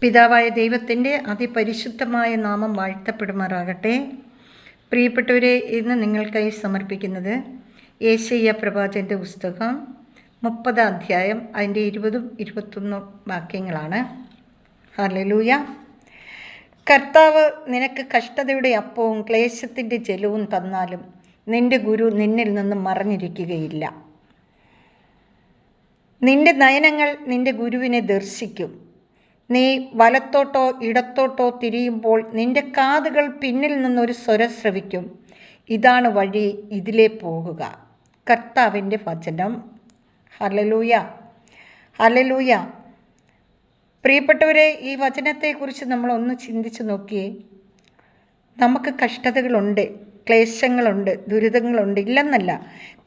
പിതാവായ ദൈവത്തിൻ്റെ അതിപരിശുദ്ധമായ നാമം വാഴ്ത്തപ്പെടുമാറാകട്ടെ. പ്രിയപ്പെട്ടവരെ, ഇന്ന് നിങ്ങൾക്കായി സമർപ്പിക്കുന്നത് യേശയ്യാ പ്രവാചകൻ്റെ പുസ്തകം 30 അധ്യായം അതിൻ്റെ 20-21 വാക്യങ്ങളാണ്. ഹല്ലേലൂയ. കർത്താവ് നിനക്ക് കഷ്ടതയുടെ അപ്പവും ക്ലേശത്തിൻ്റെ ജലവും തന്നാലും നിന്റെ ഗുരു നിന്നിൽ നിന്ന് മറഞ്ഞിരിക്കുകയില്ല. നിന്റെ നയനങ്ങൾ നിന്റെ ഗുരുവിനെ ദർശിക്കും. നീ വലത്തോട്ടോ ഇടത്തോട്ടോ തിരിയുമ്പോൾ നിന്റെ കാതുകൾ പിന്നിൽ നിന്നൊരു സ്വരം ശ്രവിക്കും. ഇതാണ് വഴി, ഇതിലേ പോകുക. കർത്താവിൻ്റെ വചനം. Hallelujah, hallelujah. പ്രിയപ്പെട്ടവരെ, ഈ വചനത്തെക്കുറിച്ച് നമ്മളൊന്ന് ചിന്തിച്ച് നോക്കിയേ. നമുക്ക് കഷ്ടതകളുണ്ട്, ക്ലേശങ്ങളുണ്ട്, ദുരിതങ്ങളുണ്ട്, ഇല്ലെന്നല്ല.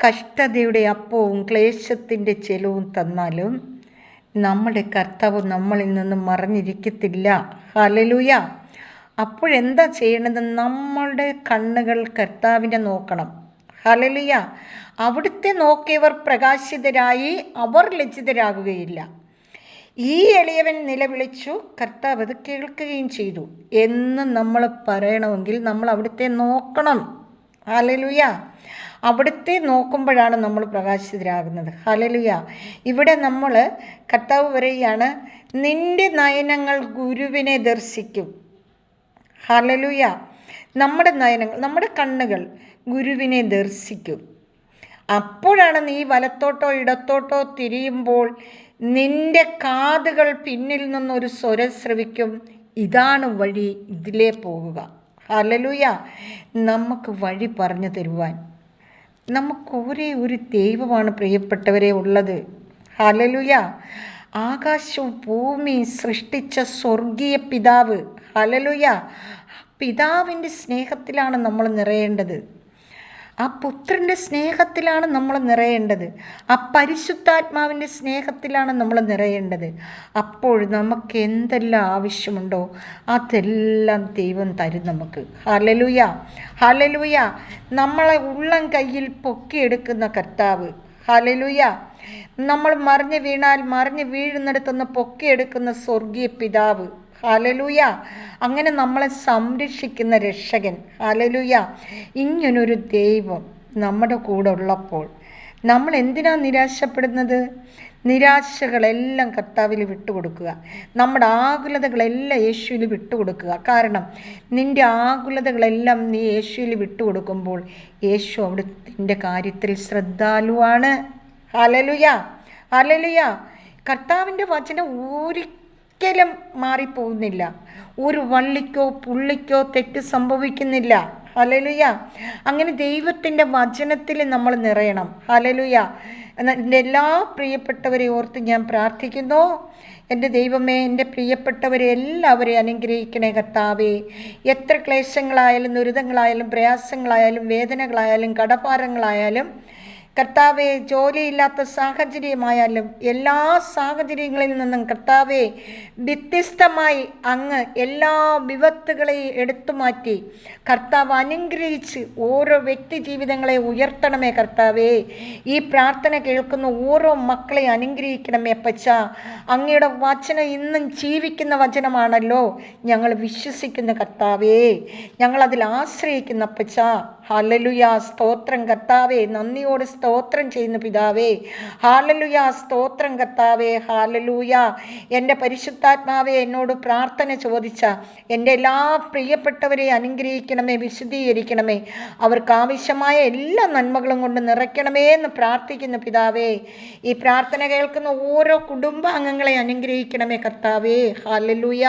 കഷ്ടതയുടെ അപ്പവും ക്ലേശത്തിൻ്റെ ചെലവും തന്നാലും നമ്മുടെ കർത്താവ് നമ്മളിൽ നിന്ന് മറഞ്ഞിരിക്കത്തില്ല. ഹല്ലേലൂയ. അപ്പോഴെന്താ ചെയ്യണത്? നമ്മളുടെ കണ്ണുകൾ കർത്താവിനെ നോക്കണം. ഹല്ലേലൂയ. അവിടുത്തെ നോക്കിയവർ പ്രകാശിതരായി, അവർ ലജ്ജിതരാകുകയില്ല. ഈ എളിയവൻ നിലവിളിച്ചു, കർത്താവ് അത് കേൾക്കുകയും ചെയ്തു എന്ന് നമ്മൾ പറയണമെങ്കിൽ നമ്മൾ അവിടുത്തെ നോക്കണം. ഹല്ലേലൂയ. അവിടുത്തെ നോക്കുമ്പോഴാണ് നമ്മൾ പ്രകാശിതരാകുന്നത്. ഹല്ലേലൂയ. ഇവിടെ നമ്മൾ കർത്താവ് പറയുകയാണ്, നിന്റെ നയനങ്ങൾ ഗുരുവിനെ ദർശിക്കും. ഹല്ലേലൂയ. നമ്മുടെ നയനങ്ങൾ, നമ്മുടെ കണ്ണുകൾ ഗുരുവിനെ ദർശിക്കും. അപ്പോഴാണ് നീ വലത്തോട്ടോ ഇടത്തോട്ടോ തിരിയുമ്പോൾ നിന്റെ കാതുകൾ പിന്നിൽ നിന്നൊരു സ്വരം ശ്രവിക്കും. ഇതാണ് വഴി, ഇതിലേ പോകുക. ഹല്ലേലൂയ. നമുക്ക് വഴി പറഞ്ഞു തരുവാൻ നമുക്ക് ഒരേ ഒരു ദൈവമാണ് പ്രിയപ്പെട്ടവരെ ഉള്ളത്. ഹല്ലേലൂയ. ആകാശവും ഭൂമിയും സൃഷ്ടിച്ച സ്വർഗീയ പിതാവ്. ഹല്ലേലൂയ. പിതാവിൻ്റെ സ്നേഹത്തിലാണ് നമ്മൾ നിറയേണ്ടത്. ആ പുത്രൻ്റെ സ്നേഹത്തിലാണ് നമ്മൾ നിറയേണ്ടത്. ആ പരിശുദ്ധാത്മാവിൻ്റെ സ്നേഹത്തിലാണ് നമ്മൾ നിറയേണ്ടത്. അപ്പോൾ നമുക്ക് എന്തെല്ലാം ആവശ്യമുണ്ടോ അതെല്ലാം ദൈവം തരും നമുക്ക്. Hallelujah, hallelujah. നമ്മളെ ഉള്ളം കയ്യിൽ പൊക്കിയെടുക്കുന്ന കർത്താവ്. ഹല്ലേലൂയ. നമ്മൾ മറിഞ്ഞു വീണാൽ മറിഞ്ഞു വീഴുന്നിടത്തുനിന്ന് പൊക്കിയെടുക്കുന്ന സ്വർഗീയ പിതാവ്. ഹല്ലേലൂയ. അങ്ങനെ നമ്മളെ സംരക്ഷിക്കുന്ന രക്ഷകൻ. ഹല്ലേലൂയ. ഇങ്ങനൊരു ദൈവം നമ്മുടെ കൂടെ ഉള്ളപ്പോൾ നമ്മൾ എന്തിനാണ് നിരാശപ്പെടുന്നത്? നിരാശകളെല്ലാം കർത്താവിൽ വിട്ടുകൊടുക്കുക. നമ്മുടെ ആകുലതകളെല്ലാം യേശുവിൽ വിട്ടുകൊടുക്കുക. കാരണം നിൻ്റെ ആകുലതകളെല്ലാം നീ യേശുവിൽ വിട്ടുകൊടുക്കുമ്പോൾ യേശു അവിടുത്തെ കാര്യത്തിൽ ശ്രദ്ധാലുവാണ്. Hallelujah, hallelujah. കർത്താവിൻ്റെ വചനം ഒരിക്കലും മാറിപ്പോകുന്നില്ല. ഒരു വള്ളിക്കോ പുള്ളിക്കോ തെറ്റ് സംഭവിക്കുന്നില്ല. ഹല്ലേലൂയ. അങ്ങനെ ദൈവത്തിൻ്റെ വചനത്തിൽ നമ്മൾ നിറയണം. ഹല്ലേലൂയ. എൻ്റെ എല്ലാ പ്രിയപ്പെട്ടവരെ ഓർത്ത് ഞാൻ പ്രാർത്ഥിക്കുന്നു. എൻ്റെ ദൈവമേ, എൻ്റെ പ്രിയപ്പെട്ടവരെ എല്ലാവരെയും അനുഗ്രഹിക്കണേ കർത്താവേ. എത്ര ക്ലേശങ്ങളായാലും ദുരിതങ്ങളായാലും പ്രയാസങ്ങളായാലും വേദനകളായാലും കടഭാരങ്ങളായാലും കർത്താവെ, ജോലിയില്ലാത്ത സാഹചര്യമായാലും എല്ലാ സാഹചര്യങ്ങളിൽ നിന്നും കർത്താവെ വ്യത്യസ്തമായി അങ്ങ് എല്ലാ വിപത്തുകളെയും എടുത്തു മാറ്റി കർത്താവ് അനുഗ്രഹിച്ച് ഓരോ വ്യക്തി ജീവിതങ്ങളെ ഉയർത്തണമേ കർത്താവേ. ഈ പ്രാർത്ഥന കേൾക്കുന്ന ഓരോ മക്കളെ അനുഗ്രഹിക്കണമേ അപ്പച്ച. അങ്ങയുടെ വചനം ഇന്നും ജീവിക്കുന്ന വചനമാണല്ലോ ഞങ്ങൾ വിശ്വസിക്കുന്ന കർത്താവേ. ഞങ്ങളതിൽ ആശ്രയിക്കുന്ന അപ്പച്ച. ഹല്ലേലൂയ. സ്തോത്രം കർത്താവേ. നന്ദിയോട് സ്തോത്രം ചെയ്യുന്ന പിതാവേ. ഹല്ലേലൂയ. സ്തോത്രം കർത്താവേ. ഹല്ലേലൂയ. എൻ്റെ പരിശുദ്ധാത്മാവേ, എന്നോട് പ്രാർത്ഥന ചോദിച്ച എൻ്റെ എല്ലാ പ്രിയപ്പെട്ടവരെയും അനുഗ്രഹിക്കണമേ, വിശുദ്ധീകരിക്കണമേ. അവർക്ക് ആവശ്യമായ എല്ലാ നന്മകളും കൊണ്ട് നിറയ്ക്കണമേ എന്ന് പ്രാർത്ഥിക്കുന്ന പിതാവേ. ഈ പ്രാർത്ഥന കേൾക്കുന്ന ഓരോ കുടുംബാംഗങ്ങളെ അനുഗ്രഹിക്കണമേ കർത്താവേ. ഹല്ലേലൂയ.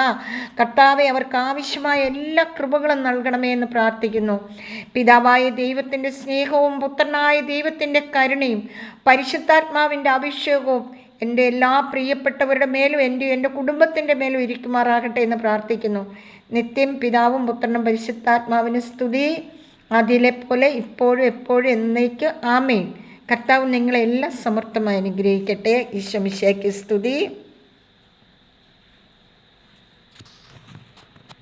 കർത്താവേ, അവർക്ക് ആവശ്യമായ എല്ലാ കൃപകളും നൽകണമേ എന്ന് പ്രാർത്ഥിക്കുന്നു. പിതാവായ ദൈവത്തിൻ്റെ സ്നേഹവും പുത്രനായ ദൈവത്തിൻ്റെ കരുണയും പരിശുദ്ധാത്മാവിൻ്റെ അഭിഷേകവും എൻ്റെ എല്ലാ പ്രിയപ്പെട്ടവരുടെ മേലും എൻ്റെ കുടുംബത്തിൻ്റെ മേലും ഇരിക്കുമാറാകട്ടെ എന്ന് പ്രാർത്ഥിക്കുന്നു. നിത്യം പിതാവും പുത്രനും പരിശുദ്ധാത്മാവിന് സ്തുതി, അതിലെ പോലെ ഇപ്പോഴും എപ്പോഴും എന്നേക്കും ആമേൻ. കർത്താവ് നിങ്ങളെല്ലാം സമർത്ഥമായി അനുഗ്രഹിക്കട്ടെ. ഈശോ മിശിഹായ്ക്ക് സ്തുതി.